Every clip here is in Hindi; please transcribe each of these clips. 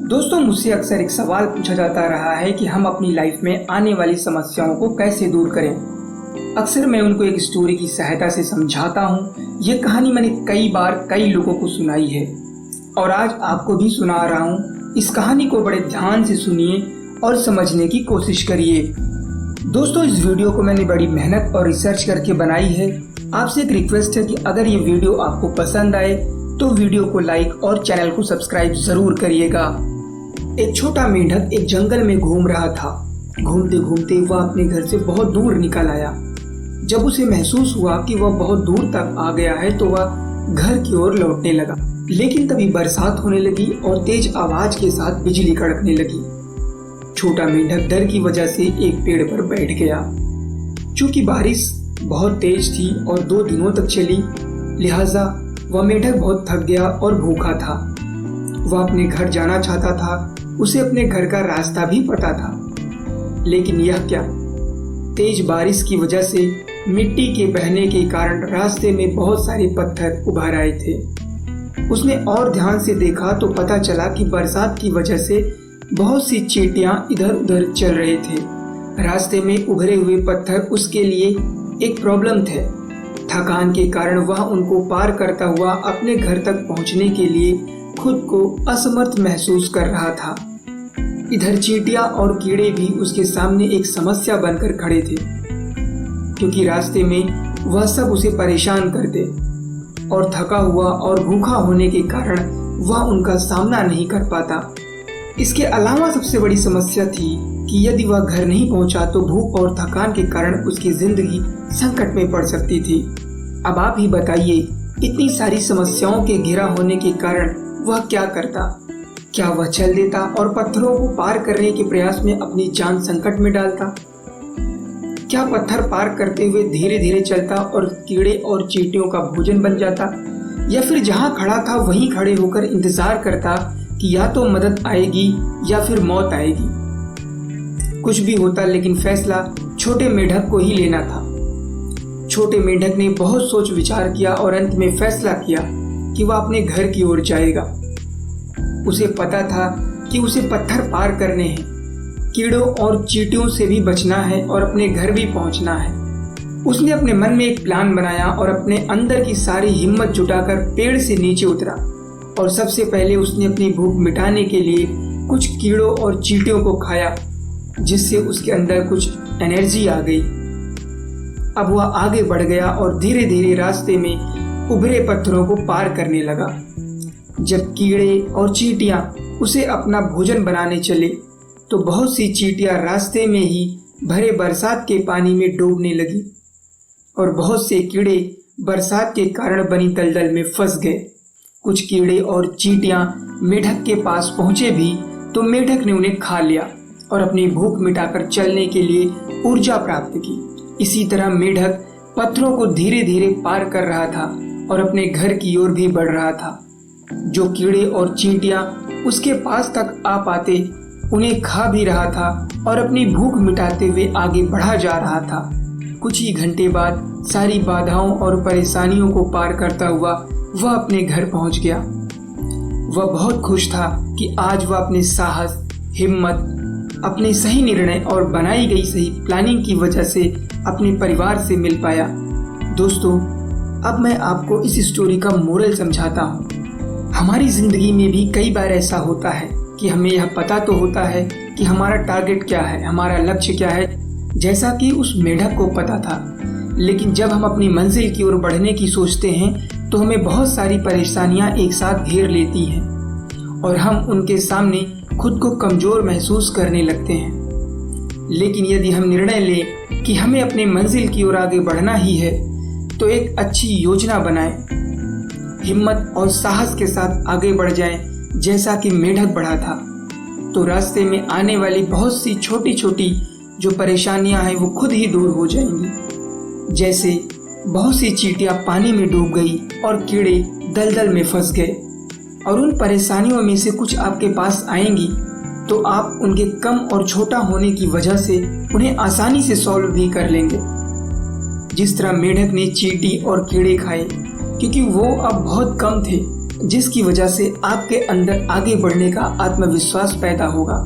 दोस्तों, मुझसे अक्सर एक सवाल पूछा जाता रहा है कि हम अपनी लाइफ में आने वाली समस्याओं को कैसे दूर करें। अक्सर मैं उनको एक स्टोरी की सहायता से समझाता हूँ। ये कहानी मैंने कई बार कई लोगों को सुनाई है और आज आपको भी सुना रहा हूँ। इस कहानी को बड़े ध्यान से सुनिए और समझने की कोशिश करिए। दोस्तों, इस वीडियो को मैंने बड़ी मेहनत और रिसर्च करके बनाई है। आपसे एक रिक्वेस्ट है कि अगर ये वीडियो आपको पसंद आए तो वीडियो को लाइक और चैनल को सब्सक्राइब जरूर करिएगा। एक छोटा मेंढक एक जंगल में घूम रहा था। घूमते घूमते वह अपने घर से बहुत दूर निकल आया। जब उसे महसूस हुआ कि वह बहुत दूर तक आ गया है तो वह घर की ओर लौटने लगा। लेकिन तभी बरसात होने लगी और तेज आवाज के साथ बिजली कड़कने लगी। छोटा मेंढक डर की वजह से एक पेड़ पर बैठ गया। चूंकि बारिश बहुत तेज थी और 2 दिनों तक चली, लिहाजा वह मेंढक बहुत थक गया और भूखा था। वह अपने घर जाना चाहता था। उसे अपने घर का रास्ता भी पता था, लेकिन यह क्या, तेज बारिश की वजह से मिट्टी के बहने के कारण रास्ते में बहुत सारे पत्थर उभर आए थे। उसने और ध्यान से देखा तो पता चला कि बरसात की वजह से बहुत सी चींटियां इधर उधर चल रहे थे। रास्ते में उभरे हुए पत्थर उसके लिए एक प्रॉब्लम थे। थकान के कारण वह उनको पार करता हुआ अपने घर तक पहुंचने के लिए खुद को असमर्थ महसूस कर रहा था। इधर चींटियां और कीड़े भी उसके सामने एक समस्या बनकर खड़े थे, क्योंकि रास्ते में वह सब उसे परेशान करते और थका हुआ और भूखा होने के कारण वह उनका सामना नहीं कर पाता। इसके अलावा सबसे बड़ी समस्या थी कि यदि वह घर नहीं पहुंचा तो भूख और थकान के कारण उसकी जिंदगी संकट में पड़ सकती थी। अब आप ही बताइए, इतनी सारी समस्याओं के घिरा होने के कारण वह क्या करता? क्या वह चल देता और पत्थरों को पार करने के प्रयास में अपनी जान संकट में डालता? क्या पत्थर पार करते हुए धीरे धीरे चलता और कीड़े और चींटियों का भोजन बन जाता? या फिर जहां खड़ा था वहीं खड़े होकर इंतजार करता कि या तो मदद आएगी या फिर मौत आएगी? कुछ भी होता, लेकिन फैसला छोटे मेंढक को ही लेना था। छोटे मेंढक ने बहुत सोच विचार किया और अंत में फैसला किया कि वह अपने घर की ओर जाएगा। उसे पता था कि उसे पत्थर पार करने हैं, कीड़ों और चींटियों से भी बचना है और अपने घर भी पहुंचना है। उसने अपने मन में एक प्लान बनाया और अपने अंदर की सारी हिम्मत जुटाकर पेड़ से नीचे उतरा और सबसे पहले उसने अपनी भूख मिटाने के लिए कुछ कीड़ों और चींटियों को खाया, जिससे उसके अंदर कुछ एनर्जी आ गई। अब वह आगे बढ़ गया और धीरे धीरे रास्ते में उभरे पत्थरों को पार करने लगा। जब कीड़े और चींटियां उसे अपना भोजन बनाने चले तो बहुत सी चींटियां रास्ते में ही भरे बरसात के पानी में डूबने लगी और बहुत से कीड़े बरसात के कारण बनी दलदल में फंस गए। कुछ कीड़े और चींटियां मेंढक के पास पहुंचे भी तो मेंढक ने उन्हें खा लिया और अपनी भूख मिटाकर चलने के लिए ऊर्जा प्राप्त की। इसी तरह मेंढक पत्थरों को धीरे धीरे पार कर रहा था और अपने घर की ओर भी बढ़ रहा था। जो कीड़े और चींटियां उसके पास तक आ पाते उन्हें खा भी रहा था और अपनी भूख मिटाते हुए आगे बढ़ा जा रहा था। कुछ ही घंटे बाद सारी बाधाओं और परेशानियों को पार करता हुआ वह अपने घर पहुंच गया। वह बहुत खुश था कि आज वह अपने साहस, हिम्मत, अपने सही निर्णय और बनाई गई सही प्लानिंग की वजह से अपने परिवार से मिल पाया। दोस्तों, अब मैं आपको इस स्टोरी का मोरल समझाता हूँ। हमारी जिंदगी में भी कई बार ऐसा होता है कि हमें यह पता तो होता है कि हमारा टारगेट क्या है, हमारा लक्ष्य क्या है, जैसा कि उस मेंढक को पता था। लेकिन जब हम अपनी मंजिल की ओर बढ़ने की सोचते हैं तो हमें बहुत सारी परेशानियां एक साथ घेर लेती हैं और हम उनके सामने खुद को कमजोर महसूस करने लगते हैं। लेकिन यदि हम निर्णय लें कि हमें अपने मंजिल की ओर आगे बढ़ना ही है तो एक अच्छी योजना बनाएं, हिम्मत और साहस के साथ आगे बढ़ जाएं, जैसा कि मेंढक बढ़ा था, तो रास्ते में आने वाली बहुत सी छोटी छोटी जो परेशानियां हैं वो खुद ही दूर हो जाएंगी। जैसे बहुत सी चींटियां पानी में डूब गई और कीड़े दलदल में फंस गए और उन परेशानियों में से कुछ आपके पास आएंगी तो आप उनके कम और छोटा होने की वजह से उन्हें आसानी से सॉल्व भी कर लेंगे। जिस तरह मेंढक ने चींटी और कीड़े खाए क्योंकि वो अब बहुत कम थे, जिसकी वजह से आपके अंदर आगे बढ़ने का आत्मविश्वास पैदा होगा।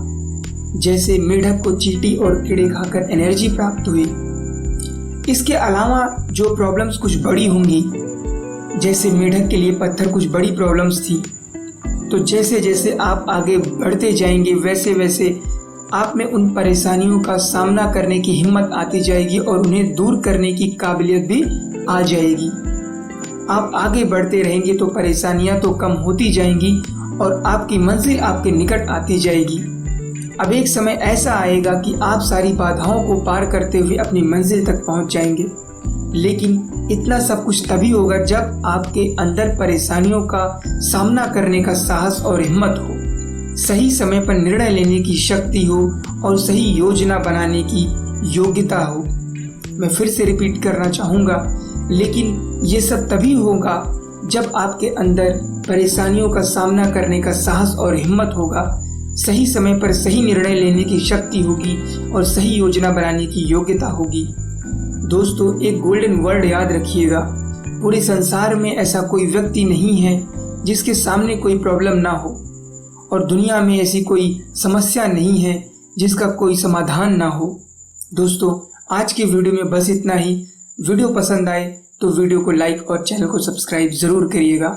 जैसे मेढक को चींटी और कीड़े खाकर एनर्जी प्राप्त हुई। इसके अलावा जो प्रॉब्लम्स कुछ बड़ी होंगी, जैसे मेढक के लिए पत्थर कुछ बड़ी प्रॉब्लम्स थी, तो जैसे जैसे आप आगे बढ़ते जाएंगे वैसे वैसे आप में उन परेशानियों का सामना करने की हिम्मत आती जाएगी और उन्हें दूर करने की काबिलियत भी आ जाएगी। आप आगे बढ़ते रहेंगे तो परेशानियां तो कम होती जाएंगी और आपकी मंजिल आपके निकट आती जाएगी। अब एक समय ऐसा आएगा कि आप सारी बाधाओं को पार करते हुए अपनी मंजिल तक पहुंच जाएंगे। लेकिन इतना सब कुछ तभी होगा जब आपके अंदर परेशानियों का सामना करने का साहस और हिम्मत हो, सही समय पर निर्णय लेने की शक्ति हो और सही योजना बनाने की योग्यता हो। मैं फिर से रिपीट करना चाहूँगा, लेकिन ये सब तभी होगा जब आपके अंदर परेशानियों का सामना करने का साहस और हिम्मत होगा, सही समय पर सही निर्णय लेने की शक्ति होगी और सही योजना बनाने की योग्यता होगी। दोस्तों, एक गोल्डन वर्ड याद रखिएगा, पूरे संसार में ऐसा कोई व्यक्ति नहीं है जिसके सामने कोई प्रॉब्लम ना हो, और दुनिया में ऐसी कोई समस्या नहीं है जिसका कोई समाधान ना हो। दोस्तों, आज की वीडियो में बस इतना ही। वीडियो पसंद आए तो वीडियो को लाइक और चैनल को सब्सक्राइब ज़रूर करिएगा।